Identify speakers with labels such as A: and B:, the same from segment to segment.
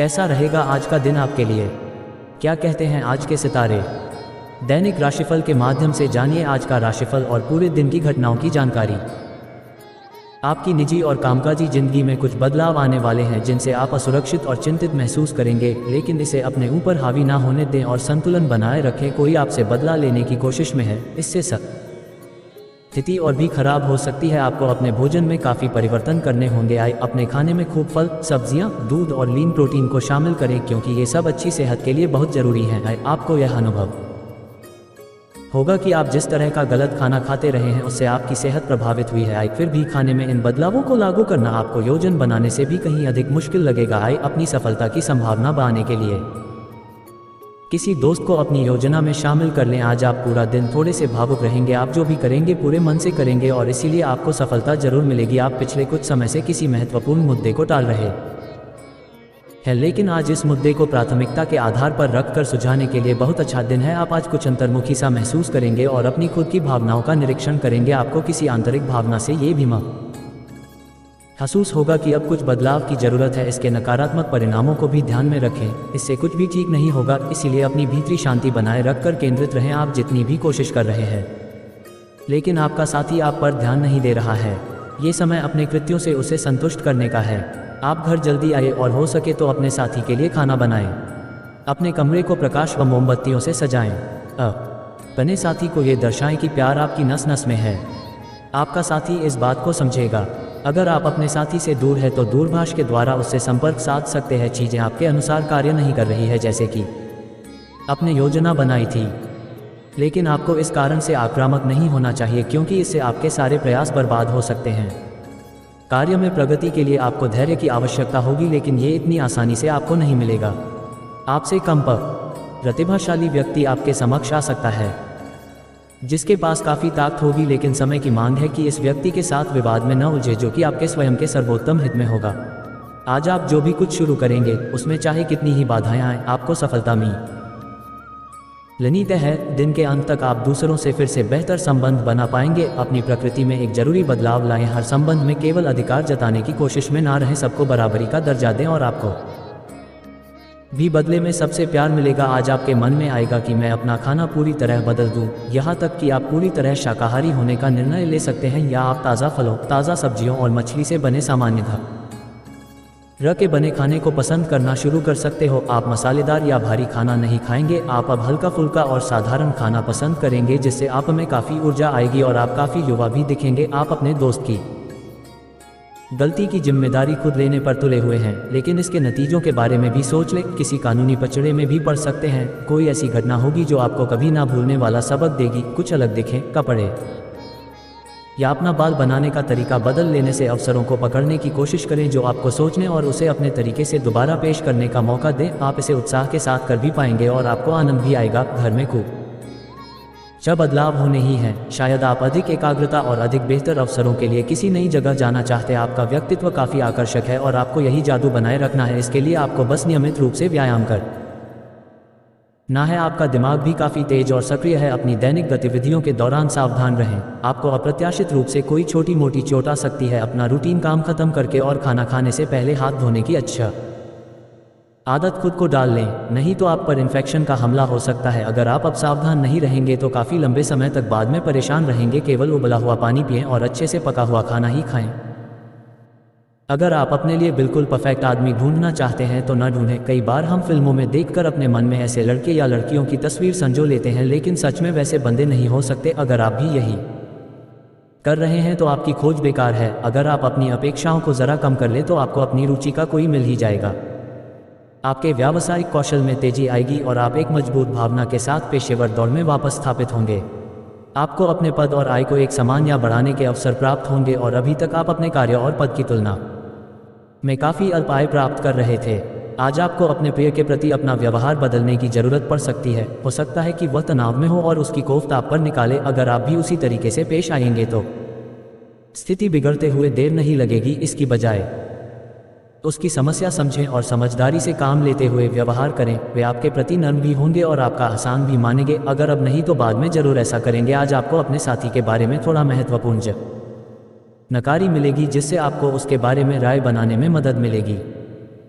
A: कैसा रहेगा आज का दिन आपके लिए? क्या कहते हैं आज के सितारे? दैनिक राशिफल के माध्यम से जानिए आज का राशिफल और पूरे दिन की घटनाओं की जानकारी। आपकी निजी और कामकाजी जिंदगी में कुछ बदलाव आने वाले हैं जिनसे आप असुरक्षित और चिंतित महसूस करेंगे, लेकिन इसे अपने ऊपर हावी ना होने दें और संतुलन बनाए रखें। कोई आपसे बदला लेने की कोशिश में है, इससे स्थिति और भी खराब हो सकती है। आपको अपने भोजन में काफ़ी परिवर्तन करने होंगे। अपने खाने में खूब फल, सब्जियां, दूध और लीन प्रोटीन को शामिल करें क्योंकि ये सब अच्छी सेहत के लिए बहुत ज़रूरी हैं। आपको यह अनुभव होगा कि आप जिस तरह का गलत खाना खाते रहे हैं उससे आपकी सेहत प्रभावित हुई है। फिर भी खाने में इन बदलावों को लागू करना आपको योजना बनाने से भी कहीं अधिक मुश्किल लगेगा। अपनी सफलता की संभावना बढ़ाने के लिए किसी दोस्त को अपनी योजना में शामिल कर लें। आज आप पूरा दिन थोड़े से भावुक रहेंगे। आप जो भी करेंगे पूरे मन से करेंगे और इसीलिए आपको सफलता जरूर मिलेगी। आप पिछले कुछ समय से किसी महत्वपूर्ण मुद्दे को टाल रहे हैं, लेकिन आज इस मुद्दे को प्राथमिकता के आधार पर रखकर सुलझाने के लिए बहुत अच्छा दिन है। आप आज कुछ अंतर्मुखी सा महसूस करेंगे और अपनी खुद की भावनाओं का निरीक्षण करेंगे। आपको किसी आंतरिक भावना से ये भी महसूस होगा कि अब कुछ बदलाव की जरूरत है। इसके नकारात्मक परिणामों को भी ध्यान में रखें, इससे कुछ भी ठीक नहीं होगा। इसीलिए अपनी भीतरी शांति बनाए रखकर केंद्रित रहें। आप जितनी भी कोशिश कर रहे हैं लेकिन आपका साथी आप पर ध्यान नहीं दे रहा है। ये समय अपने कृत्यों से उसे संतुष्ट करने का है। आप घर जल्दी आए और हो सके तो अपने साथी के लिए खाना बनाएं। अपने कमरे को प्रकाश व मोमबत्तियों से सजाएं। अपने साथी को ये दर्शाएं कि प्यार आपकी नस नस में है। आपका साथी इस बात को समझेगा। अगर आप अपने साथी से दूर है तो दूरभाष के द्वारा उससे संपर्क साध सकते हैं। चीज़ें आपके अनुसार कार्य नहीं कर रही है जैसे कि आपने योजना बनाई थी, लेकिन आपको इस कारण से आक्रामक नहीं होना चाहिए क्योंकि इससे आपके सारे प्रयास बर्बाद हो सकते हैं। कार्य में प्रगति के लिए आपको धैर्य की आवश्यकता होगी, लेकिन ये इतनी आसानी से आपको नहीं मिलेगा। आपसे कम प्रतिभाशाली व्यक्ति आपके समक्ष आ सकता है जिसके पास काफ़ी ताकत होगी, लेकिन समय की मांग है कि इस व्यक्ति के साथ विवाद में न उलझे जो कि आपके स्वयं के सर्वोत्तम हित में होगा। आज आप जो भी कुछ शुरू करेंगे उसमें चाहे कितनी ही बाधाएं आएं, आपको सफलता मिलनी तय है। दिन के अंत तक आप दूसरों से फिर से बेहतर संबंध बना पाएंगे। अपनी प्रकृति में एक जरूरी बदलाव लाएं। हर संबंध में केवल अधिकार जताने की कोशिश में ना रहें। सबको बराबरी का दर्जा दें और आपको भी बदले में सबसे प्यार मिलेगा। आज आपके मन में आएगा कि मैं अपना खाना पूरी तरह बदल दूं, यहाँ तक कि आप पूरी तरह शाकाहारी होने का निर्णय ले सकते हैं, या आप ताज़ा फलों, ताज़ा सब्जियों और मछली से बने सामान्य घर के बने खाने को पसंद करना शुरू कर सकते हो। आप मसालेदार या भारी खाना नहीं खाएंगे। आप अब हल्का फुल्का और साधारण खाना पसंद करेंगे जिससे आप में काफ़ी ऊर्जा आएगी और आप काफ़ी युवा भी दिखेंगे। आप अपने दोस्त की गलती की जिम्मेदारी खुद लेने पर तुले हुए हैं, लेकिन इसके नतीजों के बारे में भी सोच लें। किसी कानूनी पचड़े में भी पड़ सकते हैं। कोई ऐसी घटना होगी जो आपको कभी ना भूलने वाला सबक देगी। कुछ अलग दिखें, कपड़े या अपना बाल बनाने का तरीका बदल लेने से अवसरों को पकड़ने की कोशिश करें जो आपको सोचने और उसे अपने तरीके से दोबारा पेश करने का मौका दें। आप इसे उत्साह के साथ कर भी पाएंगे और आपको आनंद भी आएगा। घर में खूब बदलाव होने ही हैं। शायद आप अधिक एकाग्रता और अधिक बेहतर अवसरों के लिए किसी नई जगह जाना चाहते हैं। आपका व्यक्तित्व काफ़ी आकर्षक है और आपको यही जादू बनाए रखना है। इसके लिए आपको बस नियमित रूप से व्यायाम करना है। आपका दिमाग भी काफ़ी तेज और सक्रिय है। अपनी दैनिक गतिविधियों के दौरान सावधान रहें। आपको अप्रत्याशित रूप से कोई छोटी मोटी चोट आ सकती है। अपना रूटीन काम खत्म करके और खाना खाने से पहले हाथ धोने की आदत खुद को डाल लें, नहीं तो आप पर इन्फेक्शन का हमला हो सकता है। अगर आप अब सावधान नहीं रहेंगे तो काफ़ी लंबे समय तक बाद में परेशान रहेंगे। केवल उबला हुआ पानी पिएं और अच्छे से पका हुआ खाना ही खाएं। अगर आप अपने लिए बिल्कुल परफेक्ट आदमी ढूंढना चाहते हैं तो न ढूंढें। कई बार हम फिल्मों में देखकर अपने मन में ऐसे लड़के या लड़कियों की तस्वीर संजो लेते हैं, लेकिन सच में वैसे बंदे नहीं हो सकते। अगर आप भी यही कर रहे हैं तो आपकी खोज बेकार है। अगर आप अपनी अपेक्षाओं को ज़रा कम कर ले तो आपको अपनी रुचि का कोई मिल ही जाएगा। आपके व्यावसायिक कौशल में तेजी आएगी और आप एक मजबूत भावना के साथ पेशेवर दौड़ में वापस स्थापित होंगे। आपको अपने पद और आय को एक समान या बढ़ाने के अवसर प्राप्त होंगे और अभी तक आप अपने कार्य और पद की तुलना में काफ़ी अल्प आय प्राप्त कर रहे थे। आज आपको अपने प्रिय के प्रति अपना व्यवहार बदलने की ज़रूरत पड़ सकती है। हो सकता है कि वह तनाव में हो और उसकी कोफ्त आप पर निकाले। अगर आप भी उसी तरीके से पेश आएंगे तो स्थिति बिगड़ते हुए देर नहीं लगेगी। इसकी बजाय उसकी समस्या समझें और समझदारी से काम लेते हुए व्यवहार करें। वे आपके प्रति नर्म भी होंगे और आपका आसान भी मानेंगे। अगर अब नहीं तो बाद में जरूर ऐसा करेंगे। आज आपको अपने साथी के बारे में थोड़ा महत्वपूर्ण जानकारी मिलेगी जिससे आपको उसके बारे में राय बनाने में मदद मिलेगी।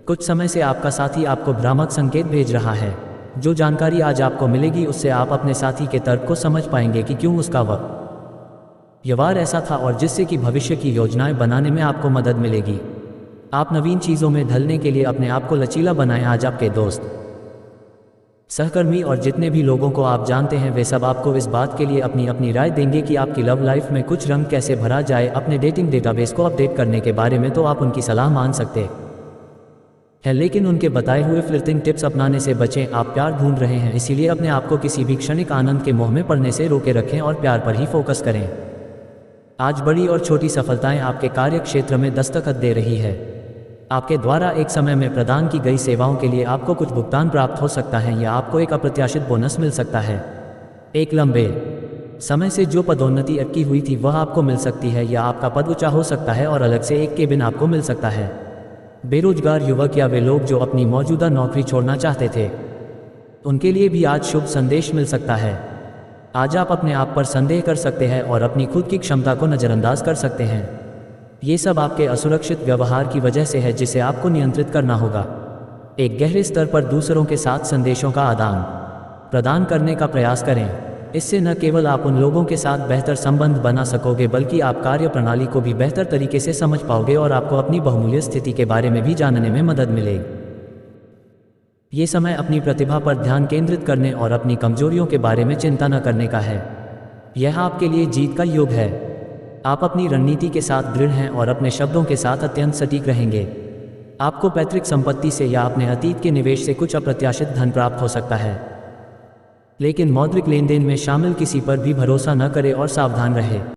A: कुछ समय से आपका साथी आपको भ्रामक संकेत भेज रहा है। जो जानकारी आज आपको मिलेगी उससे आप अपने साथी के तर्क को समझ पाएंगे कि क्यों उसका व्यवहार ऐसा था और जिससे कि भविष्य की योजनाएं बनाने में आपको मदद मिलेगी। आप नवीन चीज़ों में ढलने के लिए अपने आप को लचीला बनाएं। आज आपके दोस्त, सहकर्मी और जितने भी लोगों को आप जानते हैं वे सब आपको इस बात के लिए अपनी अपनी राय देंगे कि आपकी लव लाइफ में कुछ रंग कैसे भरा जाए। अपने डेटिंग डेटाबेस को अपडेट करने के बारे में तो आप उनकी सलाह मान सकते हैं, लेकिन उनके बताए हुए फ्लिर्टिंग टिप्स अपनाने से बचें। आप प्यार ढूंढ रहे हैं, इसीलिए अपने आप को किसी भी क्षणिक आनंद के मोह में पड़ने से रोके रखें और प्यार पर ही फोकस करें। आज बड़ी और छोटी सफलताएं आपके कार्य क्षेत्र में दस्तखत दे रही है। आपके द्वारा एक समय में प्रदान की गई सेवाओं के लिए आपको कुछ भुगतान प्राप्त हो सकता है या आपको एक अप्रत्याशित बोनस मिल सकता है। एक लंबे समय से जो पदोन्नति अटकी हुई थी वह आपको मिल सकती है या आपका पद ऊंचा हो सकता है और अलग से एक केबिन आपको मिल सकता है। बेरोजगार युवक या वे लोग जो अपनी मौजूदा नौकरी छोड़ना चाहते थे, उनके लिए भी आज शुभ संदेश मिल सकता है। आज आप अपने आप पर संदेह कर सकते हैं और अपनी खुद की क्षमता को नज़रअंदाज कर सकते हैं। ये सब आपके असुरक्षित व्यवहार की वजह से है जिसे आपको नियंत्रित करना होगा। एक गहरे स्तर पर दूसरों के साथ संदेशों का आदान प्रदान करने का प्रयास करें। इससे न केवल आप उन लोगों के साथ बेहतर संबंध बना सकोगे बल्कि आप कार्य प्रणाली को भी बेहतर तरीके से समझ पाओगे और आपको अपनी बहुमूल्य स्थिति के बारे में भी जानने में मदद मिलेगी। ये समय अपनी प्रतिभा पर ध्यान केंद्रित करने और अपनी कमजोरियों के बारे में चिंता न करने का है। यह आपके लिए जीत का योग है। आप अपनी रणनीति के साथ दृढ़ हैं और अपने शब्दों के साथ अत्यंत सटीक रहेंगे। आपको पैतृक संपत्ति से या अपने अतीत के निवेश से कुछ अप्रत्याशित धन प्राप्त हो सकता है, लेकिन मौद्रिक लेनदेन में शामिल किसी पर भी भरोसा न करें और सावधान रहें।